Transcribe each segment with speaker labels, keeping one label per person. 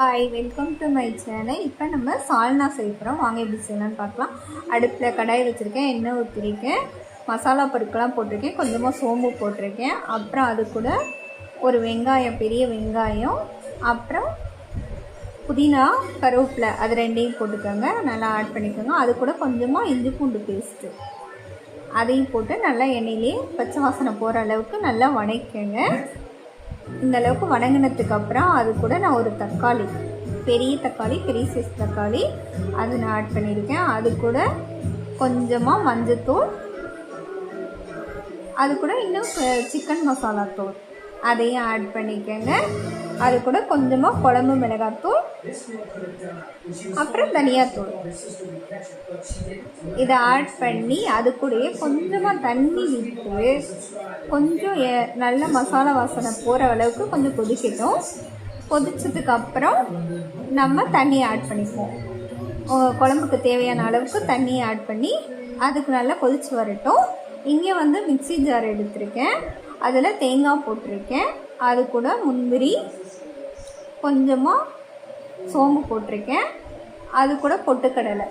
Speaker 1: Hi, welcome to my channel. இப்போ நம்ம சால்னா செய்ய போகிறோம். வாங்க எப்படி செய்யலான்னு பார்க்கலாம். அடுப்பில் கடாய் வச்சுருக்கேன், எண்ணெய் ஊற்றிருக்கேன், மசாலா பொருட்கள்லாம் போட்டிருக்கேன், கொஞ்சமாக சோம்பு போட்டிருக்கேன். அப்புறம் அது கூட ஒரு வெங்காயம், பெரிய வெங்காயம், அப்புறம் புதினா, கருவேப்பிலை, அது ரெண்டையும் போட்டுக்கோங்க, நல்லா ஆட் பண்ணிக்கோங்க. அது கூட கொஞ்சமாக இஞ்சி பூண்டு பேஸ்ட்டு அதையும் போட்டு நல்லா எண்ணெயிலே பச்சை வாசனை போகிற அளவுக்கு நல்லா வதக்கிக்கோங்க. இந்த அளவுக்கு வதங்கினதுக்கு அப்புறம் அது கூட நான் ஒரு தக்காளி, பெரிய சைஸ் தக்காளி, அது நான் ஆட் பண்ணியிருக்கேன். அது கூட கொஞ்சமாக மஞ்சத்தூள், அது கூட இன்னும் சிக்கன் மசாலா தூள் அதையும் ஆட் பண்ணிக்கோங்க. அது கூட கொஞ்சமாக குழம்பு மிளகாத்தூள், அப்புறம் தனியாத்தூள் இதை ஆட் பண்ணி அது கூடயே கொஞ்சமாக தண்ணி விட்டு கொஞ்சம் நல்ல மசாலா வாசனை போகிற அளவுக்கு கொஞ்சம் கொதிக்கட்டும். கொதிச்சதுக்கப்புறம் நம்ம தண்ணியை ஆட் பண்ணிப்போம். குழம்புக்கு தேவையான அளவுக்கு தண்ணியை ஆட் பண்ணி அதுக்கு நல்லா கொதித்து வரட்டும். இங்கே மிக்ஸி ஜார் எடுத்திருக்கேன், அதில் தேங்காய் போட்டிருக்கேன், அது கூட முந்திரி, கொஞ்சமாக சோம்பு போட்டிருக்கேன், அது கூட பொட்டுக்கடலை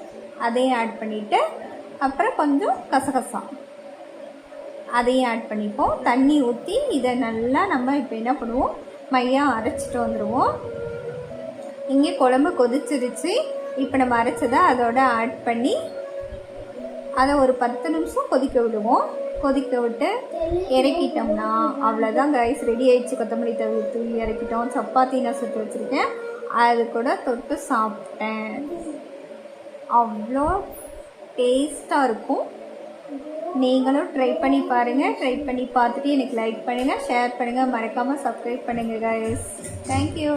Speaker 1: அதையும் ஆட் பண்ணிவிட்டு அப்புறம் கொஞ்சம் கசகசா அதையும் ஆட் பண்ணிப்போம். தண்ணி ஊற்றி இதை நல்லா நம்ம இப்போ என்ன பண்ணுவோம், மையாக அரைச்சிட்டு வந்துடுவோம். இங்கே குழம்பு கொதிச்சிருச்சு. இப்போ நம்ம அரைச்சதை அதோட ஆட் பண்ணி அதை ஒரு 10 நிமிஷம் கொதிக்க விடுவோம். கொதிக்க விட்டு இறக்கிட்டோம்னா அவ்வளோதான் கைஸ், ரெடி ஆயிடுச்சு. கொத்தமல்லி தூவி இறக்கிட்டோம். சப்பாத்தி நான் சுட்டு வச்சுருக்கேன், அது கூட தொட்டு சாப்பிட்டேன். அவ்வளோ டேஸ்ட்டாக இருக்கும். நீங்களும் ட்ரை பண்ணி பாருங்கள். ட்ரை பண்ணி பார்த்துட்டு எனக்கு லைக் பண்ணுங்கள், ஷேர் பண்ணுங்கள், மறக்காமல் சப்ஸ்கிரைப் பண்ணுங்கள் கைஸ். தேங்க்யூ.